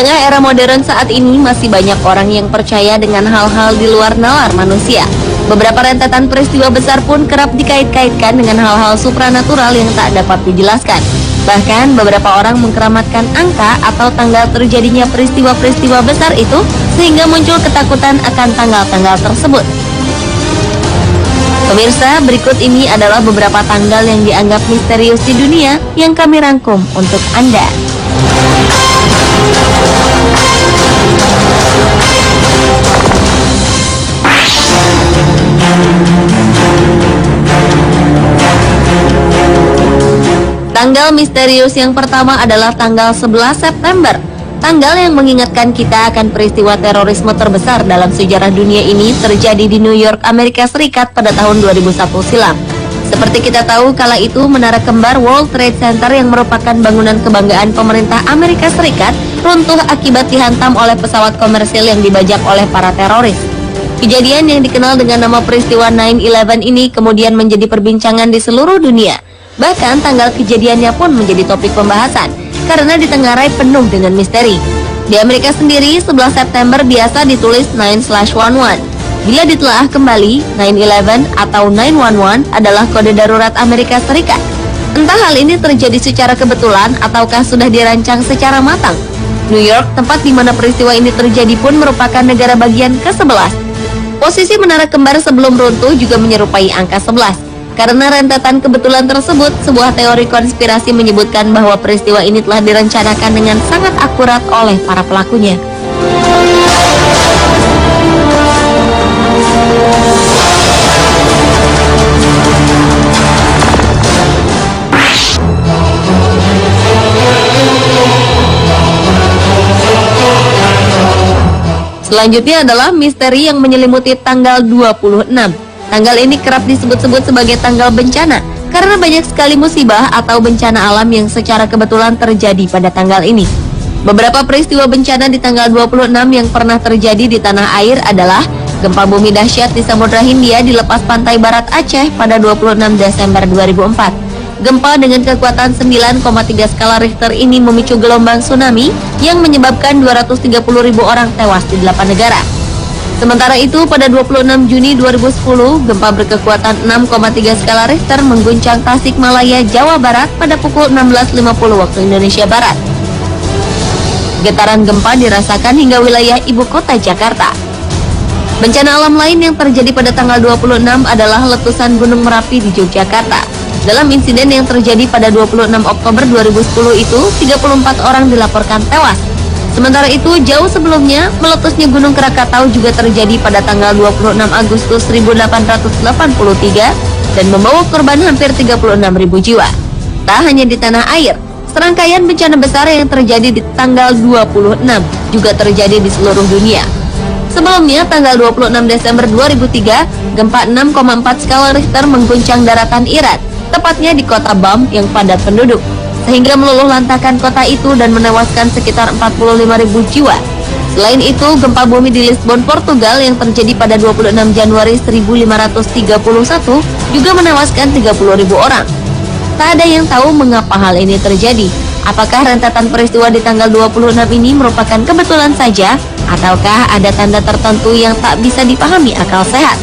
tengah era modern saat ini, masih banyak orang yang percaya dengan hal-hal di luar nalar manusia. Beberapa rentetan peristiwa besar pun kerap dikait-kaitkan dengan hal-hal supranatural yang tak dapat dijelaskan. Bahkan beberapa orang mengkeramatkan angka atau tanggal terjadinya peristiwa-peristiwa besar itu, sehingga muncul ketakutan akan tanggal-tanggal tersebut. Pemirsa, berikut ini adalah beberapa tanggal yang dianggap misterius di dunia yang kami rangkum untuk Anda. Tanggal misterius yang pertama adalah tanggal 11 September. Tanggal yang mengingatkan kita akan peristiwa terorisme terbesar dalam sejarah dunia ini terjadi di New York, Amerika Serikat pada tahun 2001 silam. Seperti kita tahu, kala itu menara kembar World Trade Center yang merupakan bangunan kebanggaan pemerintah Amerika Serikat runtuh akibat dihantam oleh pesawat komersil yang dibajak oleh para teroris. Kejadian yang dikenal dengan nama peristiwa 9/11 ini kemudian menjadi perbincangan di seluruh dunia. Bahkan tanggal kejadiannya pun menjadi topik pembahasan karena ditengarai penuh dengan misteri. Di Amerika sendiri, 11 September biasa ditulis 9/11. Bila ditelaah kembali, 9/11 atau 911 adalah kode darurat Amerika Serikat. Entah hal ini terjadi secara kebetulan ataukah sudah dirancang secara matang. New York, tempat di mana peristiwa ini terjadi pun merupakan negara bagian ke-11. Posisi menara kembar sebelum runtuh juga menyerupai angka 11. Karena rentetan kebetulan tersebut, sebuah teori konspirasi menyebutkan bahwa peristiwa ini telah direncanakan dengan sangat akurat oleh para pelakunya. Selanjutnya adalah misteri yang menyelimuti tanggal 26. Tanggal ini kerap disebut-sebut sebagai tanggal bencana karena banyak sekali musibah atau bencana alam yang secara kebetulan terjadi pada tanggal ini. Beberapa peristiwa bencana di tanggal 26 yang pernah terjadi di tanah air adalah gempa bumi dahsyat di Samudra Hindia di lepas pantai barat Aceh pada 26 Desember 2004. Gempa dengan kekuatan 9,3 skala Richter ini memicu gelombang tsunami yang menyebabkan 230.000 orang tewas di 8 negara. Sementara itu, pada 26 Juni 2010, gempa berkekuatan 6,3 skala Richter mengguncang Tasikmalaya, Jawa Barat pada pukul 16.50 waktu Indonesia Barat. Getaran gempa dirasakan hingga wilayah ibu kota Jakarta. Bencana alam lain yang terjadi pada tanggal 26 adalah letusan Gunung Merapi di Yogyakarta. Dalam insiden yang terjadi pada 26 Oktober 2010 itu, 34 orang dilaporkan tewas. Sementara itu, jauh sebelumnya, meletusnya Gunung Krakatau juga terjadi pada tanggal 26 Agustus 1883 dan membawa korban hampir 36.000 jiwa. Tak hanya di tanah air, serangkaian bencana besar yang terjadi di tanggal 26 juga terjadi di seluruh dunia. Sebelumnya, tanggal 26 Desember 2003, gempa 6,4 skala Richter mengguncang daratan Iran, tepatnya di kota Bam yang padat penduduk, sehingga meluluh lantakan kota itu dan menewaskan sekitar 45.000 jiwa. Selain itu, gempa bumi di Lisbon, Portugal yang terjadi pada 26 Januari 1531 juga menewaskan 30.000 orang. Tak ada yang tahu mengapa hal ini terjadi. Apakah rentetan peristiwa di tanggal 26 ini merupakan kebetulan saja, ataukah ada tanda tertentu yang tak bisa dipahami akal sehat?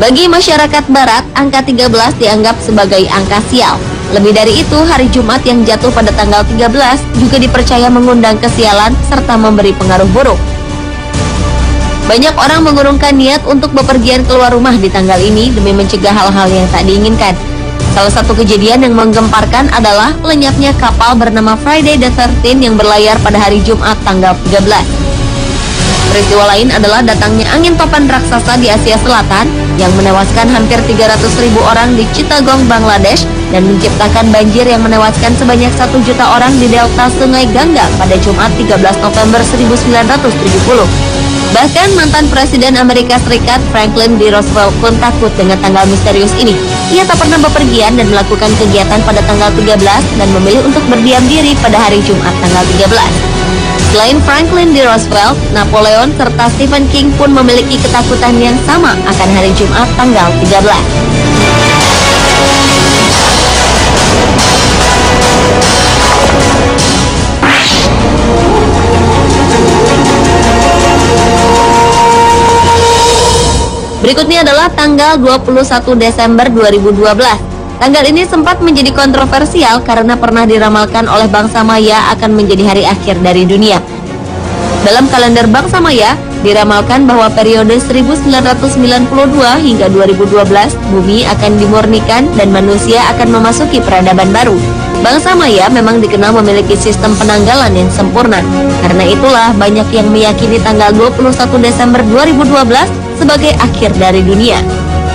Bagi masyarakat barat, angka 13 dianggap sebagai angka sial. Lebih dari itu, hari Jumat yang jatuh pada tanggal 13 juga dipercaya mengundang kesialan serta memberi pengaruh buruk. Banyak orang mengurungkan niat untuk bepergian keluar rumah di tanggal ini demi mencegah hal-hal yang tak diinginkan. Salah satu kejadian yang menggemparkan adalah lenyapnya kapal bernama Friday the 13 yang berlayar pada hari Jumat tanggal 13. Peristiwa lain adalah datangnya angin topan raksasa di Asia Selatan yang menewaskan hampir 300.000 orang di Chittagong, Bangladesh dan menciptakan banjir yang menewaskan sebanyak 1 juta orang di delta Sungai Gangga pada Jumat 13 November 1970. Bahkan mantan Presiden Amerika Serikat Franklin D. Roosevelt pun takut dengan tanggal misterius ini. Ia tak pernah bepergian dan melakukan kegiatan pada tanggal 13 dan memilih untuk berdiam diri pada hari Jumat tanggal 13. Selain Franklin D. Roosevelt, Napoleon serta Stephen King pun memiliki ketakutan yang sama akan hari Jumat tanggal 13. Berikutnya adalah tanggal 21 Desember 2012. Tanggal ini sempat menjadi kontroversial karena pernah diramalkan oleh bangsa Maya akan menjadi hari akhir dari dunia. Dalam kalender bangsa Maya, diramalkan bahwa periode 1992 hingga 2012, bumi akan dimurnikan dan manusia akan memasuki peradaban baru. Bangsa Maya memang dikenal memiliki sistem penanggalan yang sempurna. Karena itulah banyak yang meyakini tanggal 21 Desember 2012 sebagai akhir dari dunia.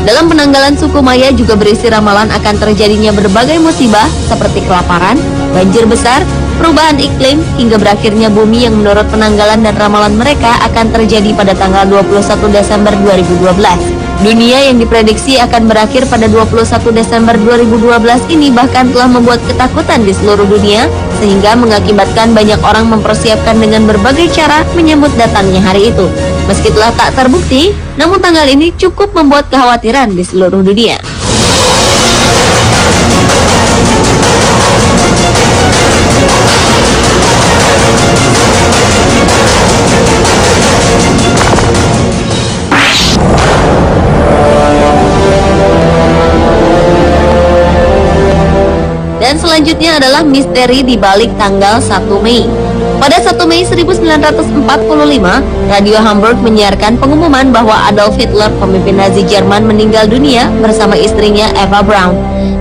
Dalam penanggalan suku Maya juga berisi ramalan akan terjadinya berbagai musibah seperti kelaparan, banjir besar, perubahan iklim, hingga berakhirnya bumi yang menurut penanggalan dan ramalan mereka akan terjadi pada tanggal 21 Desember 2012. Dunia yang diprediksi akan berakhir pada 21 Desember 2012 ini bahkan telah membuat ketakutan di seluruh dunia, sehingga mengakibatkan banyak orang mempersiapkan dengan berbagai cara menyambut datangnya hari itu. Meski telah tak terbukti, namun tanggal ini cukup membuat kekhawatiran di seluruh dunia. Dan selanjutnya adalah misteri di balik tanggal 1 Mei. Pada 1 Mei 1945, Radio Hamburg menyiarkan pengumuman bahwa Adolf Hitler, pemimpin Nazi Jerman, meninggal dunia bersama istrinya Eva Braun.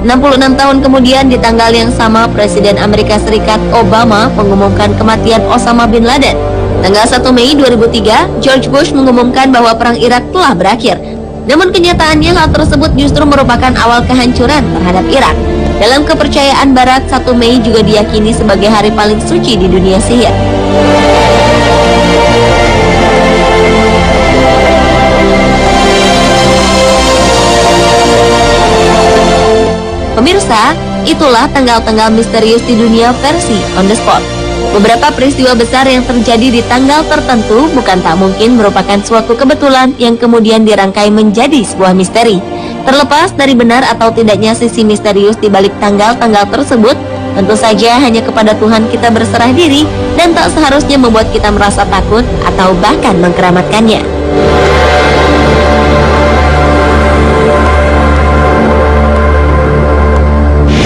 66 tahun kemudian di tanggal yang sama, Presiden Amerika Serikat Obama mengumumkan kematian Osama bin Laden. Tanggal 1 Mei 2003, George Bush mengumumkan bahwa Perang Irak telah berakhir. Namun kenyataannya hal tersebut justru merupakan awal kehancuran terhadap Irak. Dalam kepercayaan Barat, 1 Mei juga diyakini sebagai hari paling suci di dunia sihir. Pemirsa, itulah tanggal-tanggal misterius di dunia versi on the spot. Beberapa peristiwa besar yang terjadi di tanggal tertentu bukan tak mungkin merupakan suatu kebetulan yang kemudian dirangkai menjadi sebuah misteri. Terlepas dari benar atau tidaknya sisi misterius di balik tanggal-tanggal tersebut, tentu saja hanya kepada Tuhan kita berserah diri dan tak seharusnya membuat kita merasa takut atau bahkan mengkeramatkannya.